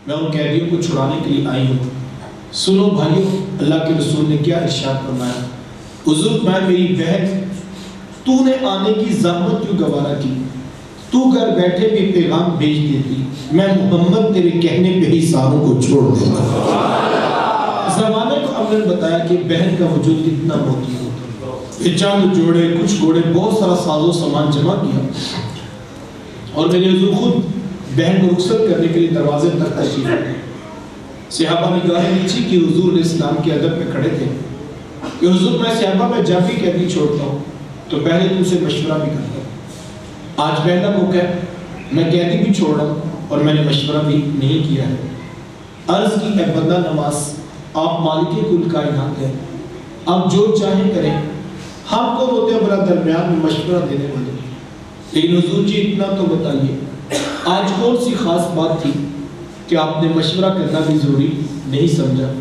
میں ان قیدیوں کو چھڑانے کے لیے آئی ہوں۔ سنو بھائیو، اللہ کے رسول نے کیا ارشاد فرمایا، حضور میں میری بہن تو نے آنے کی زحمت کیوں گوارا کی، تو گھر بیٹھے بھی پیغام بھیج دیتی، میں محمد تیرے کہنے پہ ہی ساروں کو چھوڑ دیتا۔ زمانے کو ہم نے بتایا کہ بہن کا وجود کتنا موتی ہوتا، یہ چاند جوڑے کچھ گھوڑے بہت سارا ساز و سامان جمع کیا، اور میرے حضور خود بہن کو رخصت کرنے کے لیے دروازے تک تشریف لائے۔ صحابہ نے نگاہیں نیچی کی، حضور علیہ السلام کے ادب پہ کھڑے تھے کہ حضور میں صحابہ میں جب بھی قیدی چھوڑتا ہوں تو پہلے تم سے مشورہ بھی کرتا ہوں، آج پہلا موقع ہے میں قیدی بھی چھوڑ رہا ہوں اور میں نے مشورہ بھی نہیں کیا ہے۔ عرض کی اے بندہ نواز، آپ مالک کل کائنات ہیں، آپ جو چاہیں کریں، ہم کو ہوتے ہیں بڑا درمیان میں مشورہ دینے والے، لیکن حضور جی اتنا تو بتائیے آج کون سی خاص بات تھی کہ آپ نے مشورہ کرنا بھی ضروری نہیں سمجھا؟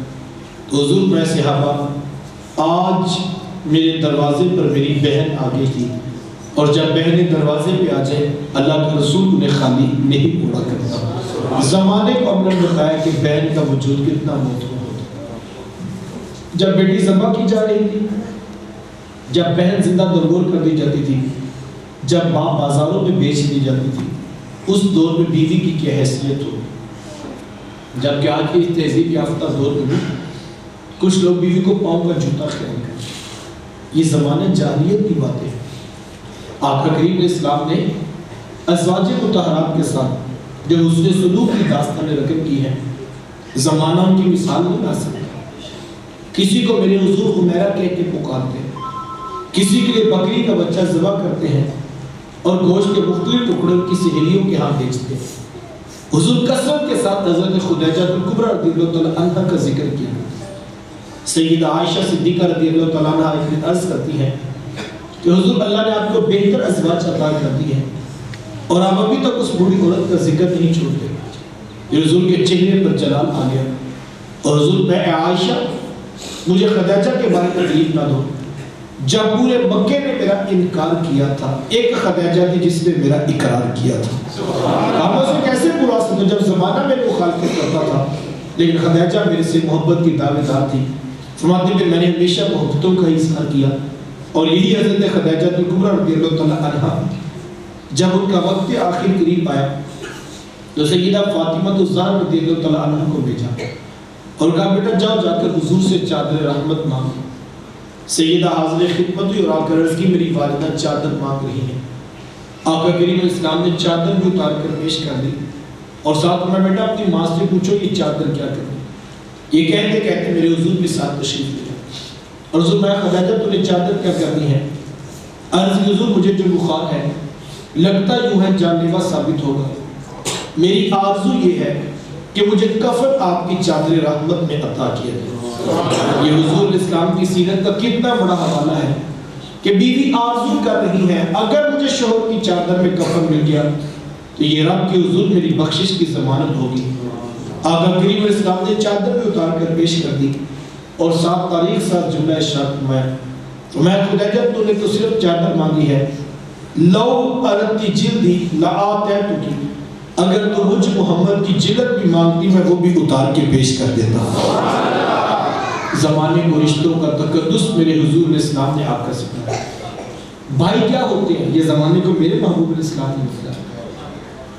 تو حضور میں صحابہ، آج میرے دروازے پر میری بہن آ گئی تھی، اور جب بہنیں دروازے پہ آ جائے اللہ کے رسول انہیں خالی نہیں پورا کرتا۔ زمانے کو ہم نے بتایا کہ بہن کا وجود کتنا موتور ہوتا۔ جب بیٹی ذبح کی جا رہی تھی، جب بہن زندہ درگور کر دی جاتی تھی، جب ماں بازاروں میں بیچ دی جاتی تھی، اس دور میں بیوی کی کیا حیثیت ہو، جبکہ آج کی تہذیب یافتہ دور میں کچھ لوگ بیوی کو پاؤں کا جوتا خیال کرتے ہیں۔ یہ زمانہ جاہلیت کی باتیں ہیں۔ آقا کریم اسلام نے ازواج مطہرات کے ساتھ جو حسن سلوک کی داستان رقم کی ہے، زمانہ ان کی مثال نہیں لا سکتا۔ کسی کو میرے حضور حمیرہ کہہ کے پکارتے ہیں، کسی کے لیے بکری کا بچہ ذبح کرتے ہیں اور گوشت کے مختلف ٹکڑے کی سہیلیوں کے ہاں بیچتے ہیں۔ حضور کثرت کے ساتھ حضرت خدیجہ الکبریٰ رضی اللہ تعالیٰ عنہ کا ذکر کیا۔ سیدہ عائشہ صدیقہ رضی اللہ تعالیٰ عنہ ایک دن عرض کرتی ہے کہ حضور اللہ نے آپ کو بہتر ازواج عطا کر دی ہے اور آپ ابھی تک اس بوڑھی عورت کا ذکر نہیں چھوڑتے۔ یہ حضور کے چہرے پر جلال آ گیا اور حضور میں عائشہ مجھے خدیجہ کے بارے میں تکلیف نہ دو، جب پورے مکے نے میرا انکار کیا تھا ایک خدیجہ تھی جس نے میرا اقرار کیا تھا۔ آپ اسے کیسے بلا سکتے جب زمانہ میں مخالفت کرتا تھا، لیکن خدیجہ میرے سے محبت کی دعویدار تھی۔ فرماتے ہیں میں نے ہمیشہ محبتوں کا اظہار کیا، اور یہی حضرت خدیجہ الکبریٰ رضی اللہ تعالیٰ عنہا جب ان کا وقت آخر قریب آیا تو سیدہ فاطمہ الزہرا رضی اللہ تعالیٰ عنہا کو بھیجا اور کہا بیٹا جاؤ جا کر حضور سے چادر رحمت مانگو۔ سیدہ حاضر خدمت ہوئی اور آ کر عرض کی میری والدہ چادر مانگ رہی ہیں۔ آقا کریم اسلام نے چادر بھی اتار کر پیش کر دی اور ساتھ میں بیٹا اپنی ماں سے پوچھو یہ چادر کیا کرے۔ یہ کہتے کہتے میرے حضور بھی ساتھ تشریف لے گئے اور حضور میں خدیجہ تو نے چادر کیا کرنی ہے؟ عرض حضور مجھے جو بخار ہے لگتا یوں ہے جان لیوا ثابت ہوگا، میری آرزو یہ ہے کہ مجھے کفن آپ کی چادر رحمت میں عطا کیا جائے۔ یہ حضور اسلام کی سیرت کا کتنا بڑا حوالہ ہے کہ بیوی آرزو کر رہی ہے اگر مجھے شوہر کی چادر میں کفن مل گیا تو یہ رب کی حضور میری بخشش کی ضمانت ہوگی۔ آقا کریم اسلام نے چادر بھی اتار کر پیش کر دی اور ساتھ تاریخ ساتھ جملہ ارشاد میں خدیجہ تو نے تو صرف چادر مانگی ہے، لو ارتی جلدی لآتیتکی، اگر تو مجھ محمد کی جلد بھی مانگتی میں وہ بھی اتار کے پیش کر دیتا۔ زمانے کو رشتوں کا تقدس میرے حضور علیہ السلام نے آپ کا سکھایا۔ بھائی کیا ہوتے ہیں یہ زمانے کو میرے محبوب علیہ السلام نے بتایا۔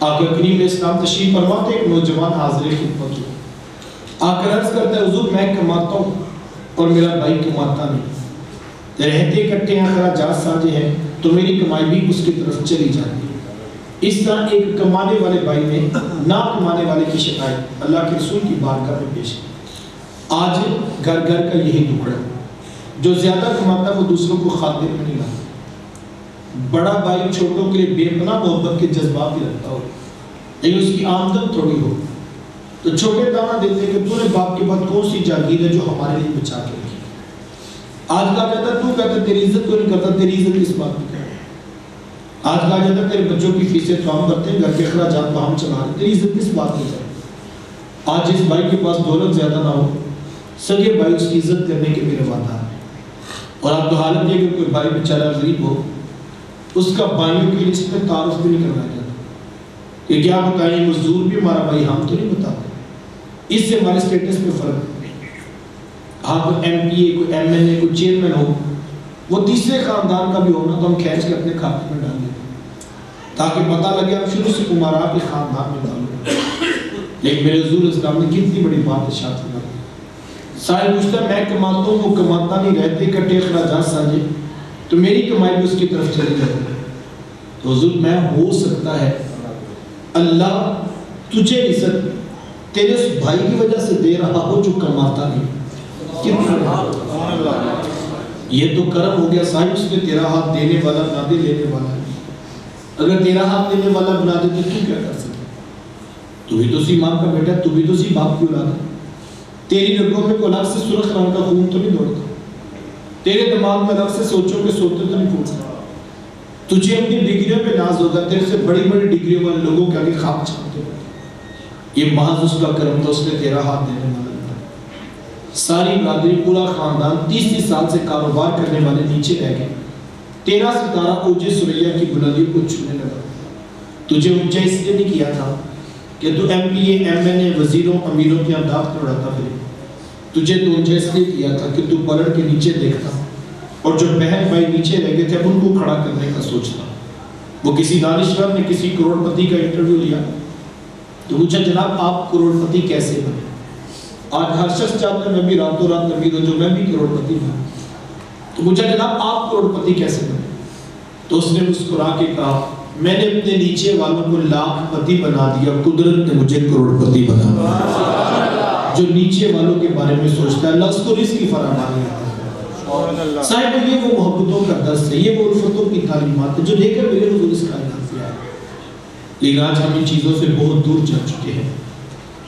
آقا کریم اسلام تشریف فرماتے ایک نوجوان حاضر خدمت ہو آ کر عرض کرتا ہے حضور میں کماتا ہوں اور میرا بھائی کماتا نہیں، رہتے اکٹھے ہیں اخراجات ساجے ہیں تو میری کمائی بھی اس کی طرف چلی جاتی ہے۔ اس طرح ایک کمانے والے بھائی نے نہ کمانے والے کی شکایت اللہ کے رسول کی بارگاہ میں پیش کی۔ آج گھر گھر کا یہی ٹکڑا جو زیادہ کماتا ہے وہ دوسروں کو خاطر میں نہیں لاتا۔ بڑا بھائی چھوٹوں کے لیے بے پناہ محبت کے جذبات بھی رکھتا ہو لیکن اس کی آمدن تھوڑی ہو تو چھوٹے دانا دیتے کہ تو نے باپ کے بعد کون سی جاگیر ہے جو ہمارے لیے بچا کے رکھی۔ آج کہا جاتا ہے تو کہتا تیری عزت تو نہیں کرتا، تیری عزت کس بات میں کرے۔ آج کہا جاتا ہے تیرے بچوں کی فیسیں تو ہم بھرتے ہیں، گھر کے اخراجات تو ہم چلا رہے ہیں، تیری عزت کس بات میں کرے۔ آج اس بھائی کے پاس دولت زیادہ نہ ہو، سگے بھائی اس کی عزت کرنے کے میرے وعدہ ہیں۔ اور اب تو حالت یہ کہ کوئی بھائی بیچارہ غریب ہو اس کا بھائیوں کی لسٹ میں تعارف بھی نہیں کروایا جاتا کہ کیا بتائیں مزدور بھی ہمارا بھائی، ہم تو نہیں بتاتے۔ اس سے ہمارے اسٹیٹس میں فرق ہے. ہاں کوئی ایم پی اے، کوئی ایم ایل اے، کوئی چیئرمین ہو، وہ تیسرے خاندان کا بھی ہونا تو ہم کھینچ کے اپنے کھاتے میں ڈال دیتے تاکہ پتہ لگے ہم شروع سے عمرا کے خاندان میں ڈالو. لیکن میرے حضور اسلام نے کتنی بڑی بات ارشاد فرمائی. سائل پوچھتا ہے میں کماتا ہوں وہ کماتا نہیں، رہتے کٹے اخراجات سانجے، تو میری کمائی بھی اس کی طرف چلی جاتی ہے. تو حضور میں ہو سکتا ہے اللہ تجھے عزت تیرے اس بھائی کی وجہ سے دے رہا ہو جو کماتا نہیں. یہ تو کرم ہو گیا صاحب، اس نے تیرا ہاتھ دینے والا بنا دے، لینے والا. اگر تیرا ہاتھ دینے والا بنا دے تو کیا کر سکتے؟ تو بھی تو سی ماں کا بیٹا، تو بھی تو سی باپ کی اولاد ہے. تیری رگوں میں کوئی الگ سے سرخ رنگ کا خون تو نہیں دوڑتا، تیرے دماغ میں الگ سے سوچوں کے سوتے تو نہیں پھوٹتا. تجھے اپنی ڈگریوں پہ ناز ہوگا، تیرے سے بڑی بڑی ڈگریوں والے لوگوں کے آگے خواب چھانتے ہوتے. یہ محض اس کا کرم تھا، اس نے تیرا ہاتھ دینے والا بنا. ساری برادری، پورا خاندان 30 سال سے کاروبار کرنے والے نیچے رہ گئے. 13 ستارہ اوج سریا کی بلندیوں کو چھونے لگا. تجھے اونچا اس لیے نہیں کیا تھا کہ تو ایم پی اے، ایم این اے، وزیروں، امیروں کی امداد کر اڑاتا پھرے. تجھے تو اونچا اس لیے کیا تھا کہ تو پلٹ کے نیچے دیکھتا اور جو بہن بھائی نیچے رہ گئے تھے اب ان کو کھڑا کرنے کا سوچتا. وہ کسی دانشور نے کسی کروڑ پتی کا انٹرویو لیا تو پوچھا جناب آپ کروڑ پتی کیسے بنے؟ آج ہر شخص چاہتا ہے میں بھی راتوں رات امیر ہوں جو میں بھی کروڑ پتی بنا. تو پوچھا جناب آپ کروڑ پتی کیسے بنے؟ تو اس نے مسکرا کے کہا میں نے اپنے نیچے والوں کو لاکھ پتی بنا دیا، قدرت نے مجھے کروڑ پتی بنا. جو نیچے والوں کے بارے میں سوچتا ہے اللہ اس کو رزق کی فراہمی کرتا ہے. صاحب یہ وہ محبتوں کا درس ہے، یہ وہ الفتوں کی تعلیمات ہے جو لے کر میرے حضور اس کائنات سے آئے. لیکن آج ہم ان چیزوں سے بہت دور جا چکے ہیں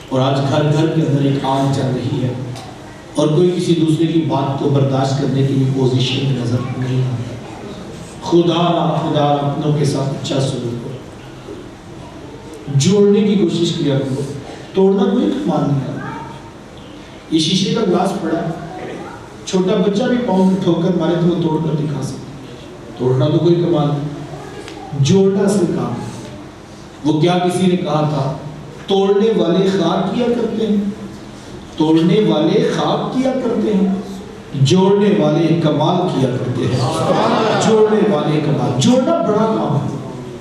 اور آج گھر گھر کے اندر ایک آگ چل رہی ہے اور کوئی کسی دوسرے کی بات کو برداشت کرنے کی بھی پوزیشن میں نظر نہیں آتا. خدا اپنوں کے ساتھ اچھا سلوک کرو، جوڑنے کی کوشش کیا کرو، توڑنا کوئی کمال نہیں کرنا. یہ شیشے کا گلاس پڑا ہے، چھوٹا بچہ بھی پاؤں میں ٹھوکر مارے تو وہ توڑ کر دکھا سکتا. توڑنا تو کوئی کمال نہیں، جوڑنا اصل کام ہے. وہ کیا کسی نے کہا تھا توڑنے والے خاک کیا کرتے ہیں، توڑنے والے خاک کیا کرتے ہیں، جوڑنے والے کمال کیا کرتے ہیں. جوڑنے والے کمال، جوڑنا بڑا کام ہے.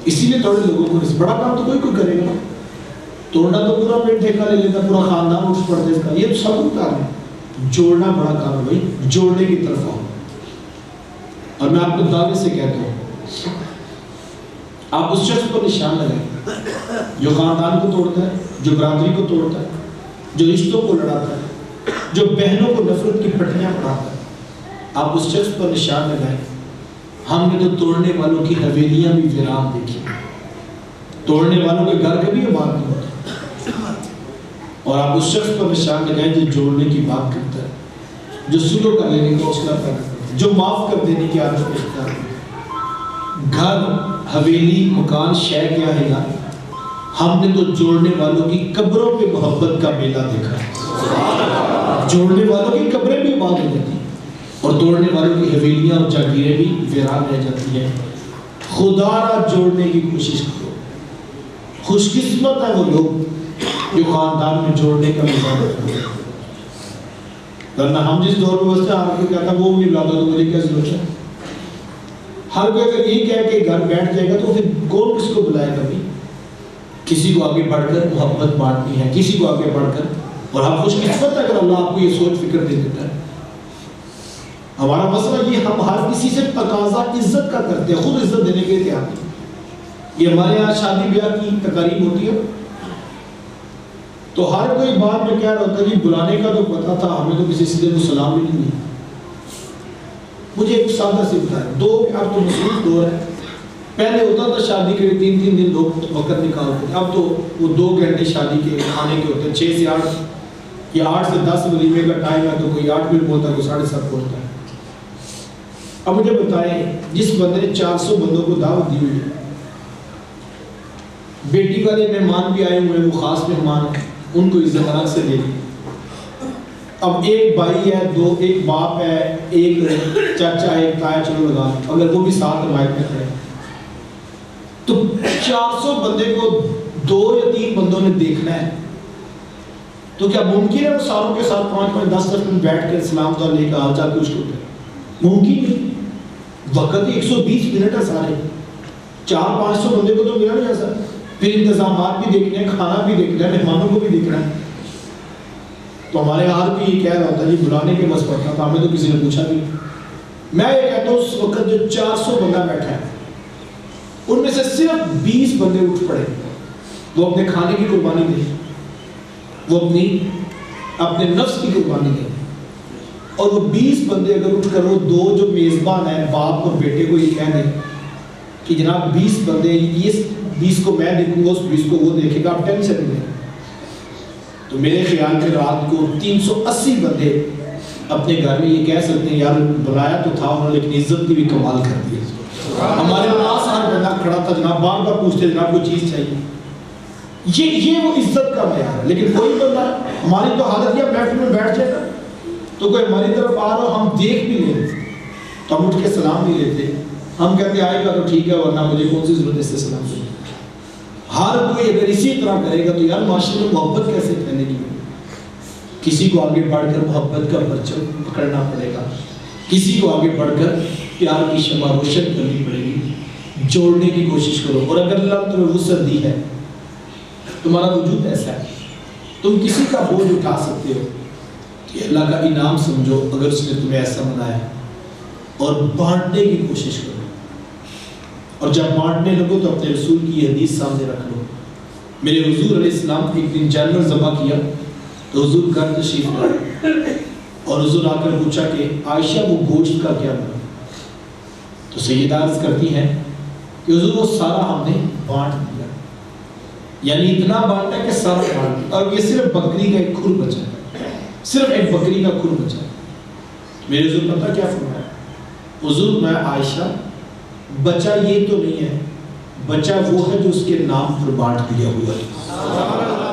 اسی لیے توڑے لوگوں کو بڑا کام تو کوئی کرے گا. توڑنا تو پورا پیٹ ٹھیکا لے لیتا، پورا خاندان اٹھ پڑتا اس کا، یہ تو سب کام ہے. جوڑنا بڑا کام ہے بھائی، جوڑنے کی طرف آؤ. اور میں آپ کو دعوے سے کہتا ہوں آپ اس شخص کو نشان لگائیں جو خاندان کو توڑتا ہے، جو برادری کو توڑتا ہے، جو رشتوں کو لڑاتا ہے، جو بہنوں کو نفرت کی پٹیاں پڑھاتا ہے. آپ اس شخص پر نشان لگائیں. ہم نے تو توڑنے والوں کی حویلیاں بھی ویران دیکھی، توڑنے والوں کے گھر کبھی آباد نہیں ہوتے. اور آپ اس شخص پر نشان لگائیں جو جوڑنے کی بات کرتا ہے، جو سلو کر لینے کا حوصلہ پیدا کرتا ہے، جو معاف کر دینے کی عادت رکھتا ہے. گھر، حویلی، مکان شے کیا ہے نا، ہم نے تو جوڑنے والوں کی قبروں پہ محبت کا میلہ دیکھا ہے. جوڑنے والوں کی قبریں بھی آباد ہو جاتی ہیں اور توڑنے والوں کی حویلیاں اور جاگیریں بھی ویران رہ جاتی ہیں. خدا را جوڑنے کی کوشش کرو. خوش قسمت ہے وہ لوگ جو خاندان میں جوڑنے کا مزاج رکھتے ہیں. ورنہ ہم جس دور میں بستے ہیں ہر کوئی کہتا وہ نہیں بلاتا تو مجھے کیا ضرورت ہے. ہر کوئی اگر یہ کہہ کے گھر بیٹھ جائے گا تو پھر کون کس کو بلائے گا بھی. کسی کو آگے بڑھ کر محبت بانٹنی ہے، کسی کو آگے بڑھ کر. اور آپ خوش قسمت ہے اگر اللہ آپ کو یہ سوچ فکر دے دیتا ہے. ہمارا مسئلہ یہ ہم ہر کسی سے تقاضا عزت کا کرتے ہیں، خود عزت دینے کے تیار نہیں. یہ ہمارے یہاں شادی بیاہ کی تقاریب ہوتی ہے تو ہر کوئی بات میں کیا رہتا ہے جی بلانے کا تو پتا تھا، ہمیں تو کسی سیدھے کو سلام بھی نہیں دیا. مجھے ایک سادہ سی بتایا، اب تو مصروف دور ہے. پہلے ہوتا تھا شادی کے لیے 3 دن لوگ وقت نکالتے تھے، اب تو وہ 2 گھنٹے شادی کے کھانے کے ہوتے ہیں. 6 سے 8 یا 8 سے 10 ولیمے کا ٹائم ہے تو کوئی 8 منٹ بولتا ہے، کوئی 7:30 بولتا ہے. اب مجھے بتائیں جس بندے نے 400 بندوں کو دعوت دی ہوئی ہے، بیٹی والے مہمان بھی آئے ہوئے ہیں، وہ خاص مہمان ہیں، ان کو عزت الگ سے دے دی. اب ایک بھائی ہے، ایک باپ ہے، ایک چاچا، ایک تایا، چلو لگا اگر وہ بھی ساتھ روایت میں کھڑے تو 400 بندے کو 2 یا 3 بندوں نے دیکھنا ہے. تو کیا ممکن ہے وہ ساروں کے ساتھ 5-10 منٹ بیٹھ کر سلام دعا لے کر حال چال پوچھ کرتے؟ ممکن نہیں. وقت 120 منٹ ہے سارے. 400-500 بندے کو تو ملا نہیں ایسا. پھر انتظامات بھی دیکھنے ہیں, کھانا بھی دیکھنا ہے, مہمانوں کو بھی دیکھنا ہے. تو ہمارے ہاتھ بھی یہ کہہ رہا ہوتا ہے جی بلانے کے بس پڑتا تھا, ہمیں تو کسی نے پوچھا بھی. میں یہ کہتا ہوں اس وقت جو 400 بندہ بیٹھا ہے ان میں سے صرف 20 بندے اٹھ پڑے, وہ اپنے کھانے کی قربانی دیں, وہ اپنے نفس کی قربانی دیں. اور وہ 20 بندے اگر اٹھ کر وہ 2 جو میزبان ہیں باپ اور بیٹے کو یہ کہہ دیں کہ جناب 20 بندے, یہ 20 کو میں دیکھوں گا, اس 20 کو وہ دیکھے گا, آپ ٹینشن نہیں لیں, تو میرے خیال میں رات کو 380 بندے اپنے گھر میں یہ کہہ سکتے ہیں یار بلایا تو تھا انہوں نے لیکن عزت کی بھی کمال کر دی. ہمارے پاس ہر بندہ کھڑا تھا, جناب بار بار پوچھتے جناب کوئی چیز چاہیے. یہ وہ عزت کا معیار ہے. لیکن کوئی بندہ ہماری تو حالت یہ محفل میں بیٹھ جائے گا تو کوئی ہماری طرف آ رہا ہم دیکھ بھی لیں تو ہم اٹھ کے سلام نہیں لیتے, ہم کہتے آئے گا تو ٹھیک ہے ورنہ مجھے کون سی ضرورت ہے اس سے سلام دیں. ہر کوئی اگر اسی طرح کرے گا تو یار معاشرے میں محبت کیسے پھیلے گی؟ کسی کو آگے بڑھ کر محبت کا پرچم پکڑنا پڑے گا, کسی کو آگے بڑھ کر پیار کی شمع روشن کرنی پڑے گی, جوڑنے کی کوشش کرو. اور اگر اللہ نے تمہیں وسعت دی ہے, تمہارا وجود ایسا ہے, تم کسی کا بوجھ اٹھا سکتے ہو, یہ اللہ کا انعام سمجھو اگر اس نے تمہیں ایسا بنایا, اور بانٹنے کی کوشش کرو. اور جب بانٹنے لگو تو اپنے رسول کی یہ حدیث سامنے رکھ لو. میرے حضور علیہ السلام ایک دن جانور ذبح کیا تو حضور گھر تشریف لائے اور حضور آ کر پوچھا کہ عائشہ وہ گوشت کا کیا بنا؟ تو سیدہ عرض کرتی ہیں کہ حضور وہ سارا ہم نے بانٹ دیا, یعنی اتنا بانٹا کہ سارا بانٹ دیا, اور یہ صرف بکری کا ایک کھر بچا ہے, صرف ایک بکری کا کھر بچا ہے. میرے حضور پتہ کیا فرمایا؟ حضور میں عائشہ بچہ یہ تو نہیں ہے, بچہ وہ ہے جو اس کے نام پر بانٹ دیا ہوا ہے.